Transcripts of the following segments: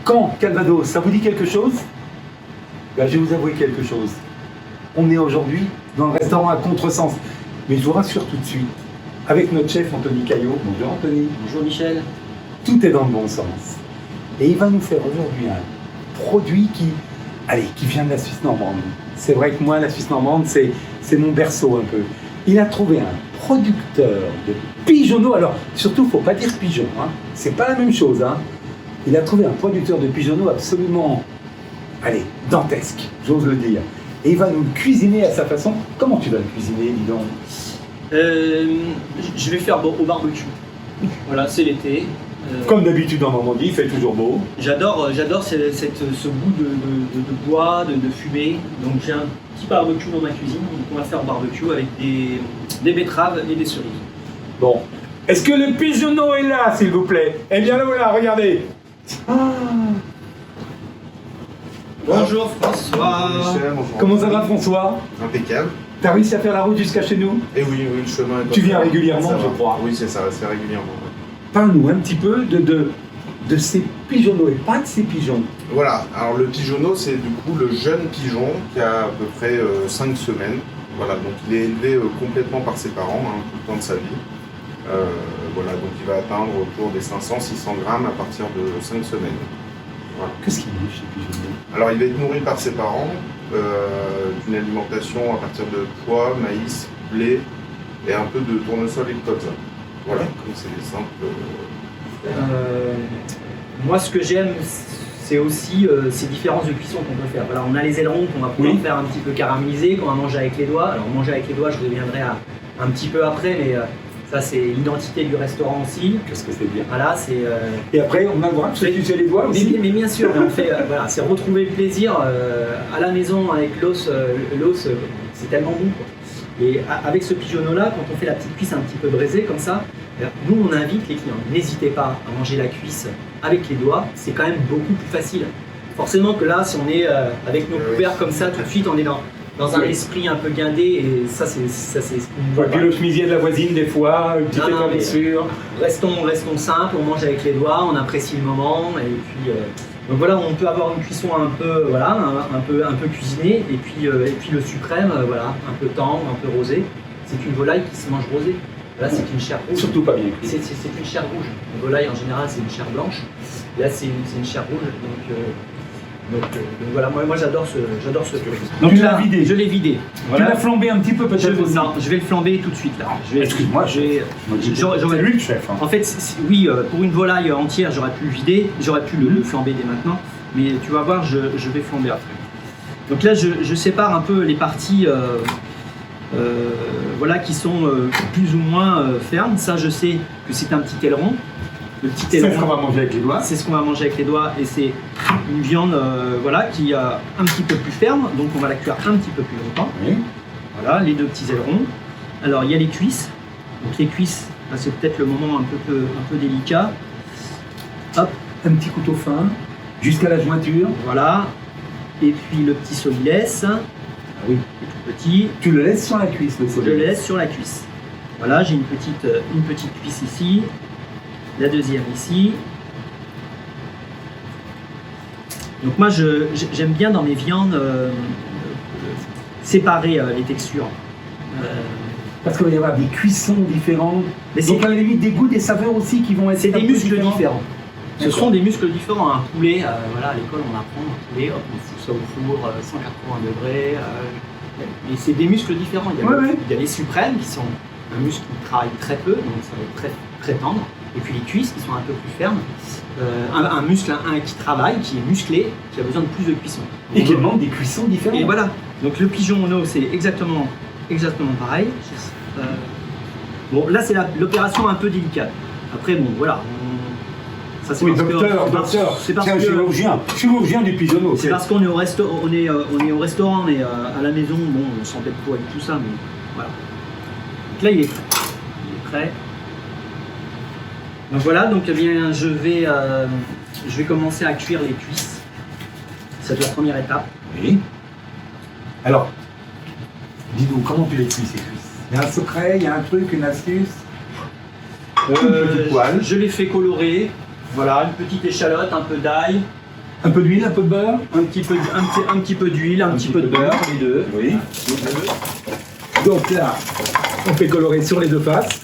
Caen, Calvados, ça vous dit quelque chose? Ben, je vais vous avouer quelque chose. On est aujourd'hui dans le restaurant à contresens. Mais je vous rassure tout de suite, avec notre chef Anthony Caillot. Bonjour Anthony. Bonjour Michel. Tout est dans le bon sens. Et il va nous faire aujourd'hui un produit qui vient de la Suisse normande. C'est vrai que moi, la Suisse normande, c'est mon berceau un peu. Il a trouvé un producteur de pigeonneaux. Alors, surtout, il ne faut pas dire pigeon. Hein. C'est pas la même chose. Hein. Il a trouvé un producteur de pigeonneaux absolument, dantesque, j'ose le dire. Et il va nous le cuisiner à sa façon. Comment tu vas le cuisiner, dis donc? Je vais faire au barbecue. Voilà, c'est l'été. Comme d'habitude en Normandie, il fait toujours beau. J'adore ce goût de bois, de fumée. Donc j'ai un petit barbecue dans ma cuisine. Donc on va faire barbecue avec des betteraves et des cerises. Bon. Est-ce que le pigeonneau est là, s'il vous plaît? Eh bien, le voilà, regardez. Ah. Bonjour François. Michel, bonjour. Comment ça va, François? Impeccable. T'as réussi à faire la route jusqu'à chez nous? Et oui, le chemin est pas Tu viens très long. régulièrement, Ça je va. crois. Oui, c'est ça, c'est régulièrement. Ouais. Parle-nous un petit peu de ces pigeonneaux et pas de ces pigeons. Voilà, alors le pigeonneau, c'est du coup le jeune pigeon qui a à peu près 5 semaines. Voilà, donc il est élevé complètement par ses parents tout le temps de sa vie. Voilà, donc il va atteindre autour des 500-600 grammes à partir de 5 semaines. Voilà. Qu'est-ce qu'il mange, ces pigeonneaux? Alors il va être nourri par ses parents d'une alimentation à partir de pois, maïs, blé et un peu de tournesol et de colza. Voilà, comme c'est des simples. Moi, ce que j'aime, c'est aussi ces différences de cuisson qu'on peut faire. Voilà, on a les ailerons qu'on va pouvoir faire un petit peu caraméliser, qu'on va manger avec les doigts. Alors manger avec les doigts, je reviendrai un petit peu après, mais ça c'est l'identité du restaurant aussi. Qu'est-ce que c'est bien? Voilà, c'est. Et après, on a le droit de se tuer les doigts aussi? Mais bien sûr, on fait, voilà, c'est retrouver le plaisir à la maison avec l'os. L'os, c'est tellement bon, quoi. Et avec ce pigeonneau-là, quand on fait la petite cuisse un petit peu braisée comme ça, nous on invite les clients. N'hésitez pas à manger la cuisse avec les doigts, c'est quand même beaucoup plus facile. Forcément que là, si on est avec nos couverts comme ça, tout de suite on est dans un esprit un peu guindé et ça c'est. Et puis le chemisier de la voisine, des fois, une petite épaissure. Restons simples, on mange avec les doigts, on apprécie le moment et puis. Donc voilà, on peut avoir une cuisson un peu, voilà, un peu cuisinée et puis le suprême, voilà, un peu tendre, un peu rosé. C'est une volaille qui se mange rosée. Là, c'est une chair rouge. Surtout pas bien cuite. C'est une chair rouge. Une volaille en général, c'est une chair blanche. Là, c'est une chair rouge. Donc voilà, moi j'adore ce truc. Donc tu l'as vidé. Je l'ai vidé. Voilà. Tu l'as flambé un petit peu peut-être aussi. Non, je vais le flamber tout de suite là. Excuse-moi, c'est lui le chef. Hein. En fait, oui, pour une volaille entière, j'aurais pu le vider, j'aurais pu le flamber dès maintenant, mais tu vas voir, je vais flamber après. Donc là, je sépare un peu les parties voilà, qui sont plus ou moins fermes. Ça, je sais que c'est un petit aileron. Le petit aileron, c'est ce qu'on va manger avec les doigts. C'est ce qu'on va manger avec les doigts et c'est une viande voilà, qui est un petit peu plus ferme, donc on va la cuire un petit peu plus longtemps. Oui. Voilà, les deux petits ailerons. Alors il y a les cuisses. Donc les cuisses, là, c'est peut-être le moment un peu délicat. Hop, un petit couteau fin, jusqu'à la jointure. Voilà. Et puis le petit solilès. Ah oui. Le tout petit. Tu le laisses sur la cuisse, le solilès. Je le laisse sur la cuisse. Voilà, j'ai une petite cuisse ici. La deuxième ici. Donc moi j'aime bien dans mes viandes séparer les textures. Parce qu'il va y avoir des cuissons différentes. Mais donc à la limite des goûts, des saveurs aussi qui vont être. C'est des muscles différents. Ce sont des muscles différents. Un poulet, voilà, à l'école on apprend un poulet, hop, on fout ça au four, 180 degrés. Mais c'est des muscles différents. Il y a les suprêmes qui sont un muscle qui travaille très peu, donc ça va être très, très tendre. Et puis les cuisses qui sont un peu plus fermes. Un muscle qui travaille, qui est musclé, qui a besoin de plus de cuisson. Et qui demande des cuissons différentes. Et voilà. Donc le pigeonneau, c'est exactement pareil. Bon, là c'est l'opération un peu délicate. Après, bon, voilà. Ça, c'est docteur, c'est parce que chirurgien du pigeonneau. C'est parce qu'on est au restaurant, on est au restaurant, mais à la maison, bon, on s'embête pas avec tout ça, mais voilà. Donc là, il est prêt. Donc voilà, donc eh bien, je vais commencer à cuire les cuisses. C'est la première étape. Oui. Alors, dis-nous, comment tu les cuis ces cuisses? Il y a un secret, il y a un truc, une astuce? Une petite poêle. Je les fais colorer. Voilà, une petite échalote, un peu d'ail, Un peu d'huile, un peu de beurre. Un petit peu d'huile, un petit peu de beurre, les deux. Oui. Les deux. Donc là, on fait colorer sur les deux faces.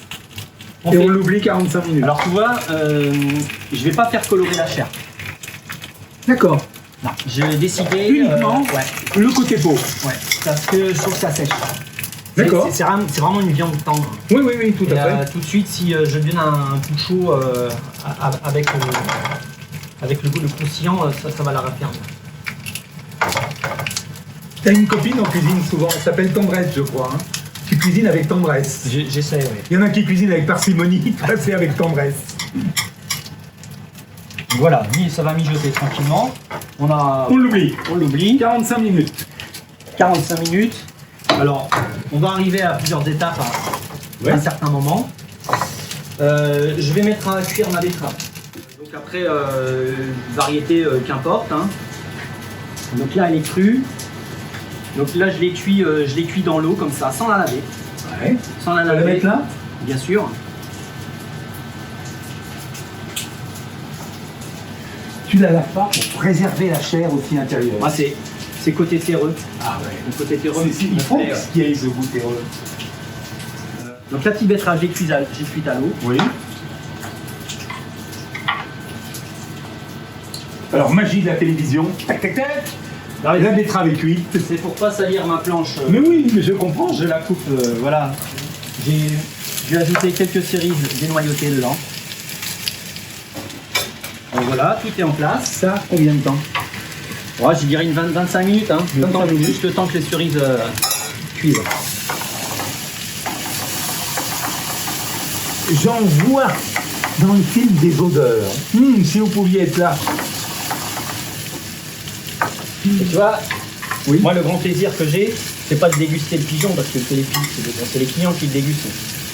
On et fait- on l'oublie 45 minutes. Alors tu vois, je vais pas faire colorer la chair. D'accord. Non, j'ai décidé Uniquement ouais, le côté peau. ouais, parce que je trouve que ça sèche. D'accord. C'est vraiment une viande tendre. Oui, oui, oui, tout Et, à fait. tout de suite, si je donne un coup de chaud avec le croustillant, ça va la raffermir. T'as une copine en cuisine souvent, elle s'appelle Tendresse, je crois. Hein. Tu cuisines avec tendresse. J'essaie, oui. Il y en a qui cuisinent avec parcimonie, toi c'est avec tendresse. Voilà, ça va mijoter tranquillement. On l'oublie. On l'oublie. 45 minutes. 45 minutes. Alors, on va arriver à plusieurs étapes à un certain moment. Je vais mettre à cuire ma betterave. Donc après, variété qu'importe. Hein. Donc là, elle est crue. Donc là, je l'ai cuit dans l'eau comme ça, sans la laver. Ouais. Sans la Tu vas la laver, mettre là? bien sûr. Tu la laves pas pour préserver la chair aussi intérieure. Moi, c'est côté terreux. Ah ouais. Le côté terreux. Il faut qu'il y ait ce goût terreux. Donc la petite betterave, j'ai cuite à l'eau. Oui. Alors, magie de la télévision. Tac, tac, tac. La betterave est cuite. C'est pour pas salir ma planche. Mais oui, mais je comprends. Je la coupe, voilà. J'ai ajouté quelques cerises dénoyautées dedans. Donc voilà, tout est en place. Ça, combien de temps? Ouais, je dirais une 25 minutes. Hein. 25 minutes. Juste le temps que les cerises cuisent. J'en vois dans le film des odeurs. Si vous pouviez être là. Et tu vois, Oui. moi le grand plaisir que j'ai, c'est pas de déguster le pigeon parce que c'est les clients qui le dégustent.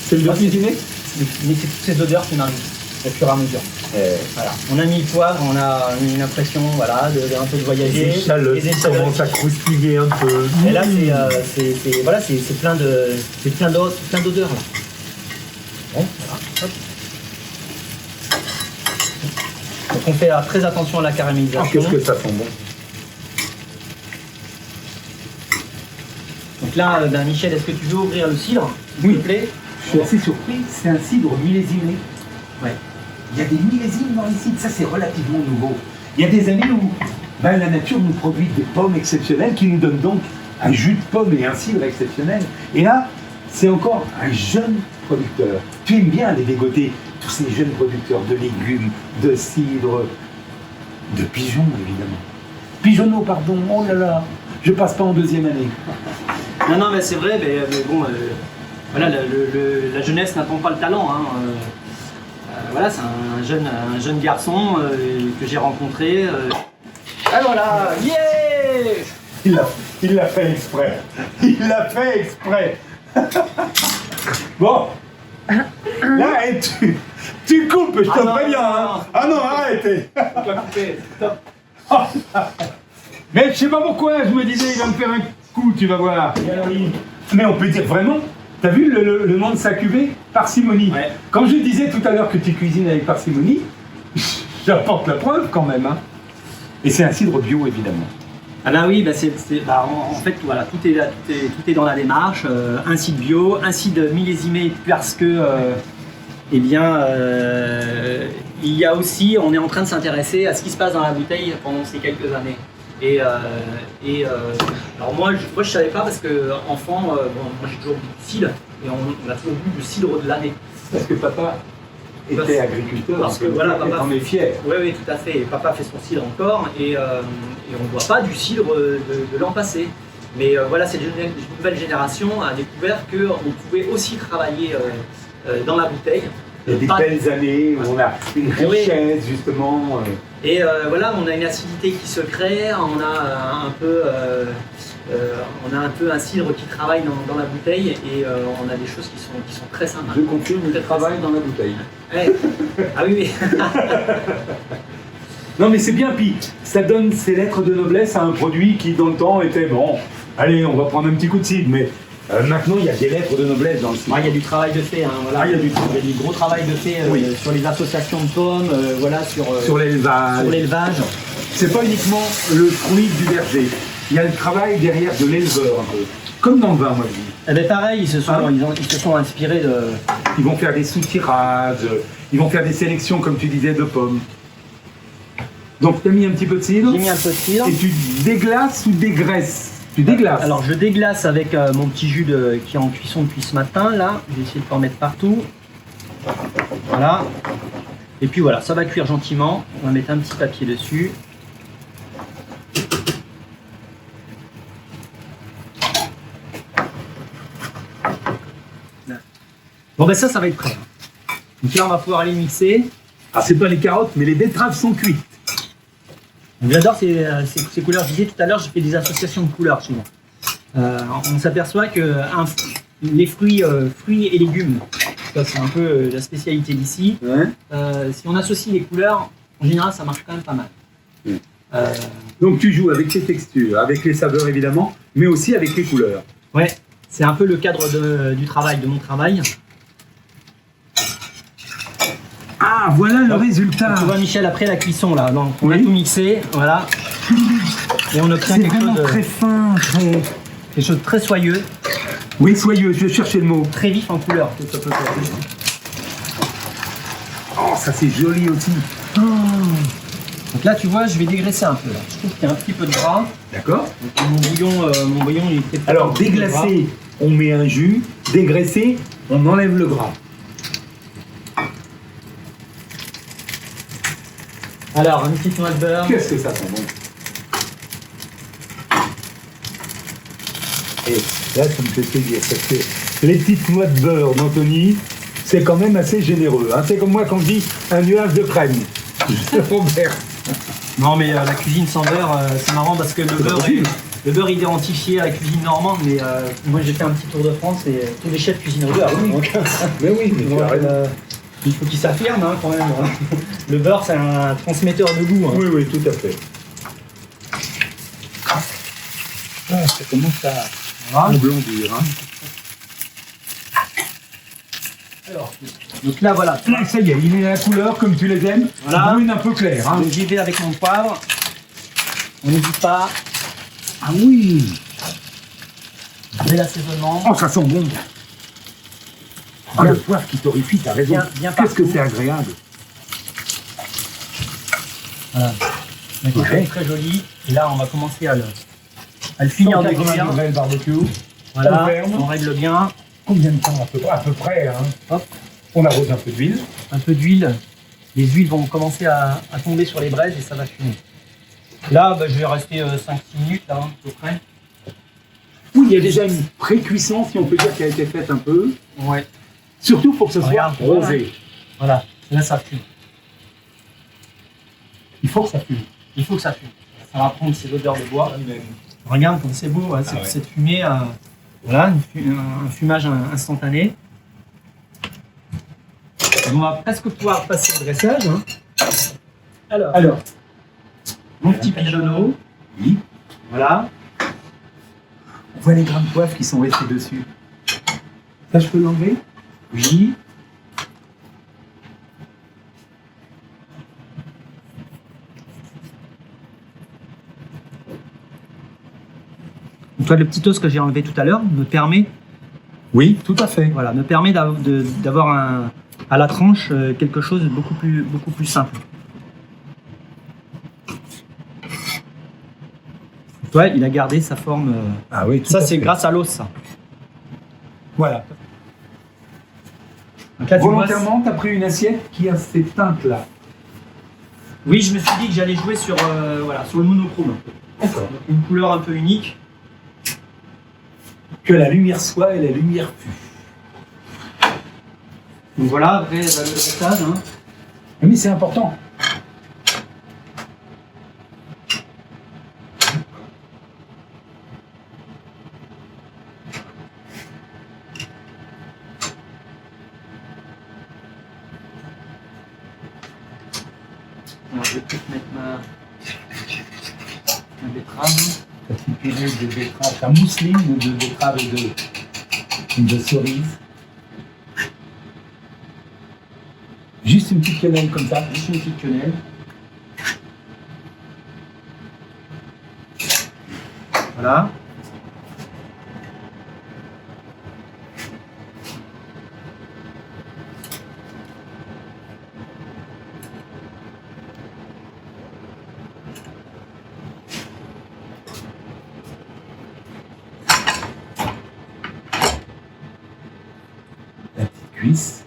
C'est le Moi, cuisiner? Mais c'est toutes ces odeurs qui m'arrivent au fur et à mesure. Voilà. On a mis le poivre, on a une impression voilà, un peu de voyager. Les échalotes les qui échalotes. commencent à croustiller un peu. Et là, c'est plein d'odeurs. Là. Bon, voilà, hop. Donc on fait très attention à la caramélisation. Ah, qu'est-ce que ça sent bon. Donc là, Michel, est-ce que tu veux ouvrir le cidre, s'il Oui. te plaît? Je suis assez surpris, c'est un cidre millésimé. Ouais. Il y a des millésimes dans les cidres, ça c'est relativement nouveau. Il y a des années où la nature nous produit des pommes exceptionnelles qui nous donnent donc un jus de pomme et un cidre exceptionnel. Et là, c'est encore un jeune producteur. Tu aimes bien aller dégoter tous ces jeunes producteurs de légumes, de cidre, de pigeons évidemment. Pigeonneaux, pardon, oh là là, je passe pas en deuxième année. Non, mais c'est vrai, mais bon, voilà, la jeunesse n'attend pas le talent. Hein. Voilà, c'est un jeune garçon que j'ai rencontré. Ah voilà, yeah! Il l'a fait exprès. Il l'a fait exprès. Bon. Là, et tu coupes, je te Ah non, préviens. non, Hein. non. Ah non, arrêtez. On va couper, stop. Mais je sais pas pourquoi, je me disais, il va me faire un coup, tu vas voir. Mais on peut dire vraiment, t'as vu le nom de sa cuvée? Parcimonie. Ouais. Comme je disais tout à l'heure que tu cuisines avec parcimonie, j'apporte la preuve quand même. Hein. Et c'est un cidre bio, évidemment. Ah là oui, en fait voilà, tout est dans la démarche. Un cidre bio, un cidre millésimé parce que il y a aussi, on est en train de s'intéresser à ce qui se passe dans la bouteille pendant ces quelques années. Alors moi je savais pas parce que enfant, moi j'ai toujours bu du cidre et on a toujours bu du cidre de l'année. Parce que papa était agriculteur, Parce que voilà, papa on est fier. Oui, tout à fait. Et papa fait son cidre encore et on ne boit pas du cidre de l'an passé. Mais voilà, cette nouvelle génération a découvert qu'on pouvait aussi travailler dans la bouteille. Il y a des belles années où on a une richesse, justement. Et voilà, on a une acidité qui se crée, on a un peu un cidre qui travaille dans la bouteille et on a des choses qui sont très sympas. Je confirme, il Très travaille sympa. dans la bouteille. Ouais. Ah oui. Non mais c'est bien, puis ça donne ses lettres de noblesse à un produit qui dans le temps était bon, allez on va prendre un petit coup de cidre, mais maintenant il y a des lettres de noblesse dans le cidre. Il y a du travail de fait, hein, voilà. Il y a du gros travail de fait Oui. sur les associations de pommes, voilà, sur Sur l'élevage. l'élevage. c'est pas uniquement le fruit du verger. Il y a le travail derrière de l'éleveur un peu. Comme dans le vin, moi je dis. Eh ben pareil, ils se sont inspirés de... Ils vont faire des soutirages, ils vont faire des sélections, comme tu disais, de pommes. Donc tu as mis un petit peu de cidre. J'ai mis un peu de cidre. Et tu déglaces ou dégraisses? Tu déglaces. Alors je déglace avec mon petit jus qui est en cuisson depuis ce matin, là. Je vais essayer de pas en mettre partout. Voilà. Et puis voilà, ça va cuire gentiment. On va mettre un petit papier dessus. Bon ben ça va être prêt. Donc là on va pouvoir aller mixer. Ah, c'est pas les carottes, mais les betteraves sont cuites. J'adore ces couleurs. Je disais tout à l'heure, je fais des associations de couleurs souvent. On s'aperçoit que les fruits et légumes, ça c'est un peu la spécialité d'ici. Ouais. Si on associe les couleurs, en général ça marche quand même pas mal. Donc tu joues avec les textures, avec les saveurs évidemment, mais aussi avec les couleurs. Ouais, c'est un peu le cadre de mon travail. Ah, voilà le résultat. Tu vois Michel, après la cuisson là, donc on a Oui. tout mixé, voilà. Et on obtient C'est quelque vraiment chose, très fin, très... quelque chose de très soyeux, Oui, soyeux, je vais chercher le mot. très vif en couleur. Ça peut faire. Oh, ça c'est joli aussi. Oh. Donc là tu vois, je vais dégraisser un peu. Là. Je trouve qu'il y a un petit peu de gras. D'accord. Donc, mon bouillon il était peut-être Alors un peu de gras. déglacé, on met un jus. Dégraissé, on enlève le gras. Alors, une petite noix de beurre. Qu'est-ce que ça sent bon. Et là, ça me fait plaisir parce que les petites noix de beurre d'Anthony, c'est quand même assez généreux. Hein. C'est comme moi quand je dis un nuage de crème. Robert. Non mais la cuisine sans beurre, c'est marrant parce que le beurre est identifié à la cuisine normande, mais moi j'ai fait un petit tour de France et tous les chefs cuisinent au beurre. Oui. Donc, Mais oui, mais tu as raison. il faut qu'ils s'affirment hein, quand même. Le beurre c'est un transmetteur de goût. Hein. Oui, oui, tout à fait. Ah, ça commence à Voilà. blondir. Hein. Alors, donc là voilà. Ah, ça y est, il est à la couleur comme tu les aimes. Voilà. Brune un peu claire. Hein. Donc j'y vais avec mon poivre. On n'hésite pas. Ah oui. Dès l'assaisonnement. Oh, ça sent bon. Ah, le poivre qui torréfie, t'as raison. Bien Qu'est-ce que partout. c'est agréable. Voilà. Donc, quelque chose de très joli. Et là on va commencer à le finir de 180 cuire. degrés le barbecue. Voilà, On ferme. on règle bien. Combien de temps à peu près hein. Hop. On arrose un peu d'huile. Un peu d'huile. Les huiles vont commencer à tomber sur les braises et ça va fumer. Là, je vais rester 5-6 minutes, là, à peu près. Oui, il y a déjà une pré-cuisson, si on peut dire, qui a été faite un peu. Ouais. Surtout pour que ce soit Regarde, rosé. Voilà, là ça fume. Il faut que ça fume. Il faut que ça fume. Ça va prendre ces odeurs de bois. Regarde comme c'est beau, hein, ouais. cette fumée. Voilà, un fumage instantané. On va presque pouvoir passer au dressage. Hein. Alors, mon petit pigeonneau. Oui. Voilà. On voit les grains de poivre qui sont restés dessus. Ça, je peux l'enlever? Oui. Donc, toi, le petit os que j'ai enlevé tout à l'heure me permet, Oui, tout à fait. voilà, d'avoir à la tranche quelque chose de beaucoup plus simple. Tu vois, il a gardé sa forme. Ah oui, tout Ça, à c'est fait. grâce à l'os, ça. Voilà. Donc là, tu vois, Volontairement, tu as pris une assiette qui a ces teintes-là. oui, je me suis dit que j'allais jouer sur le monochrome. D'accord. Donc, une couleur un peu unique. Que la lumière soit et la lumière fût. Donc voilà, après, le dressage. Hein. Mais c'est important. Alors, je vais peut-être mettre ma betterave. Ta petite purée de betterave, ta mousseline de betterave et de cerise. Juste une petite quenelle comme ça. Juste une petite quenelle. Voilà. La petite cuisse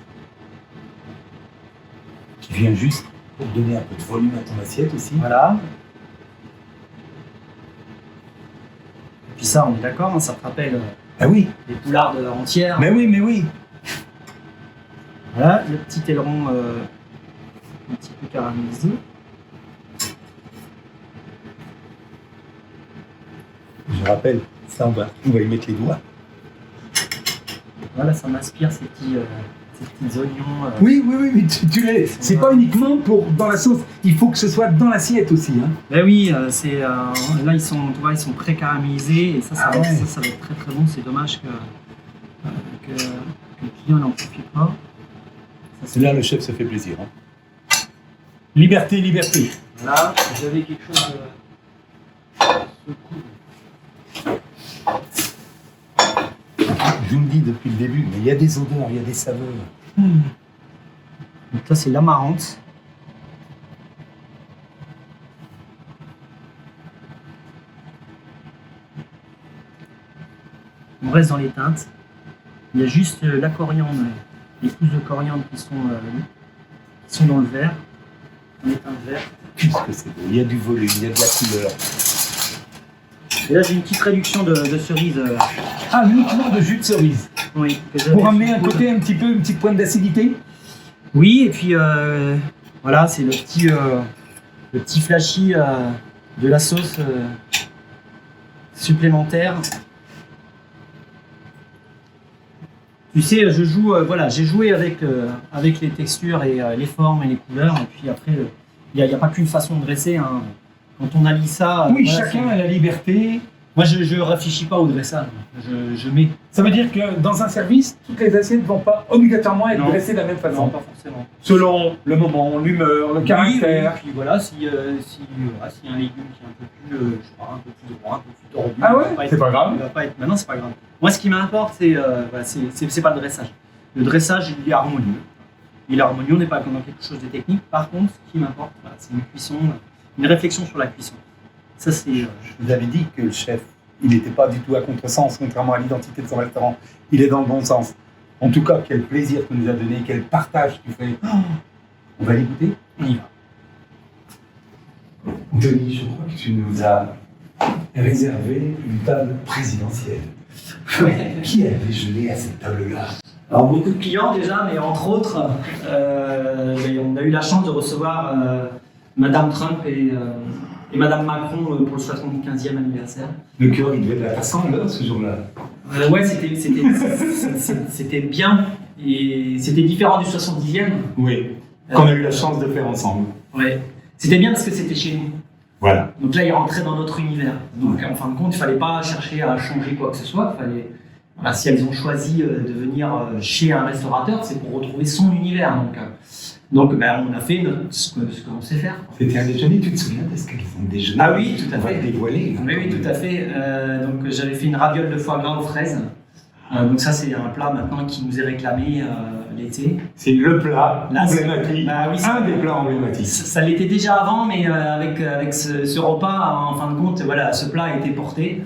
qui vient juste pour donner un peu de volume à ton assiette aussi. Voilà. Et puis ça, on est d'accord, hein, ça te rappelle Ah oui, les poulardes entières. mais oui, mais oui. Voilà, le petit aileron un petit peu caramélisé. Je rappelle, ça on va y mettre les doigts. Voilà, ça m'inspire ces petits oignons. Oui, mais tu l'as. C'est pas uniquement pour dans la sauce. Il faut que ce soit dans l'assiette aussi. Hein. Ben oui, là ils sont pré-caramélisés et ça va être très très bon. C'est dommage que le client n'en profite pas. C'est là le chef se fait plaisir. Hein. Liberté, liberté. Voilà, j'avais quelque chose de Je vous le dis depuis le début, mais il y a des odeurs, il y a des saveurs. Donc là c'est l'amarante. On reste dans les teintes. Il y a juste la coriandre, les pousses de coriandre qui sont dans le vert, dans les teintes vertes. Puisque c'est beau, il y a du volume, il y a de la couleur. Et là j'ai une petite réduction de cerises. Ah, uniquement de jus de cerise. Oui, que j'avais Pour amener un sous- côté un petit peu, une petite pointe d'acidité. Oui, et puis voilà, c'est le petit flashy de la sauce supplémentaire. Tu sais, j'ai joué avec les textures et les formes et les couleurs, et puis après, il n'y a pas qu'une façon de dresser. Hein. Quand on allie ça, Oui, voilà, chacun a la liberté. moi je ne réfléchis pas au dressage, je mets. Ça veut dire que dans un service, toutes les assiettes ne vont pas obligatoirement être Non. dressées de la même façon. Non, pas forcément. Selon le moment, l'humeur, le caractère. Oui, puis voilà, s'il y a un légume qui est un peu plus, je sais pas, un peu plus droit, un peu plus tordu. Ah ouais, il va c'est pas grave. Il va pas être. Maintenant, c'est pas grave. Moi, ce qui m'importe, c'est pas le dressage. Le dressage, il est harmonieux. Il est harmonieux, on n'est pas dans quelque chose de technique. Par contre, ce qui m'importe, voilà, c'est une cuisson, une réflexion sur la cuisson. Ça, c'est. Je vous avais dit que le chef, il n'était pas du tout à contresens, contrairement à l'identité de son restaurant. Il est dans le bon sens. En tout cas, quel plaisir tu nous as donné, quel partage tu fais. On va les goûter. On y va. Denis, je crois que tu nous as réservé une table présidentielle. Qui a déjeuné à cette table-là? Alors, beaucoup de clients déjà, mais entre autres, on a eu la chance de recevoir Madame Trump et Madame Macron pour le 75e anniversaire. Le cœur, il devait être à 100 l'heure ce jour-là. Ouais, c'était bien et c'était différent du 70e. Oui, qu'on a eu la chance de faire ensemble. Ouais, c'était bien parce que c'était chez nous. Voilà. Donc là, il rentrait dans notre univers. Donc en fin de compte, il fallait pas chercher à changer quoi que ce soit. Voilà, si elles ont choisi de venir chez un restaurateur, c'est pour retrouver son univers. Donc ben, on a fait ce qu'on sait faire. C'était un déjeuner, tu te souviens de ce qu'ils ont déjeuné? Ah oui, tout à On va fait. le dévoiler. Oui, tout à fait. Donc j'avais fait une raviole de foie gras aux fraises. Donc ça, c'est un plat maintenant qui nous est réclamé l'été. C'est le plat Là, emblématique. bah oui, un des plats emblématiques. Ça l'était déjà avant, mais avec ce repas, en fin de compte, voilà, ce plat a été porté.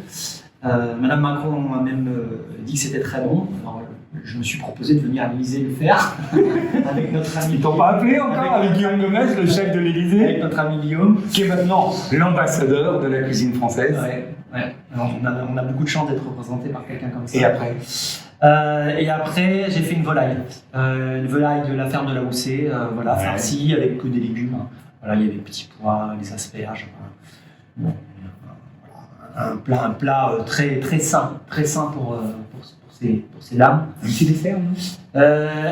Madame Macron a même dit que c'était très bon. Alors, je me suis proposé de venir à l'Élysée le faire avec notre ami. Ils t'ont pas appelé encore avec Guillaume Gomez, le chef de Avec l'Élysée, notre ami Guillaume. qui est maintenant l'ambassadeur de la cuisine française. Ouais. Alors, on a beaucoup de chance d'être représenté par quelqu'un comme ça. Et après? Et après, j'ai fait une volaille. Une volaille de la ferme de la Houssée, voilà, Ouais. farcie avec que des légumes. Hein. Voilà, il y avait des petits pois, des asperges. Bon, voilà, un plat très sain pour ces lames. Un petit dessert, non?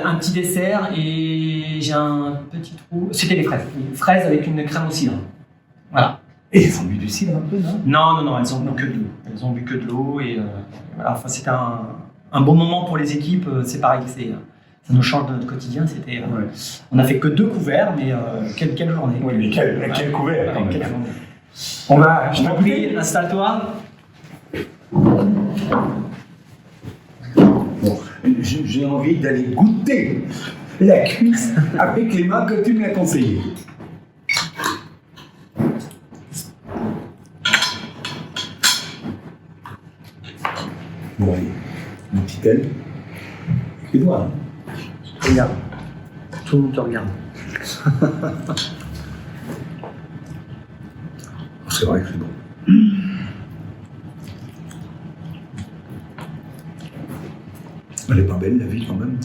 Un petit dessert et j'ai un petit trou. C'était des fraises. Des fraises avec une crème au cidre. Voilà. Et ils ont bu du cidre un peu, non? Non, elles ont bu que de l'eau. Elles ont bu que de l'eau et voilà. Enfin, c'était un bon moment pour les équipes. C'est pareil, ça nous change de notre quotidien. C'était, on a fait que 2 couverts, mais quelle journée. Oui, mais quel couvert, quand même. Quelle journée. On va, Je t'en prie, installe-toi. Bon, j'ai envie d'aller goûter la cuisse avec les mains que tu me l'as conseillé. Bon, allez, mon petit tel. Tu dois, hein. Regarde. Tout le monde te regarde. C'est vrai que c'est bon. Elle est pas belle la vie quand même.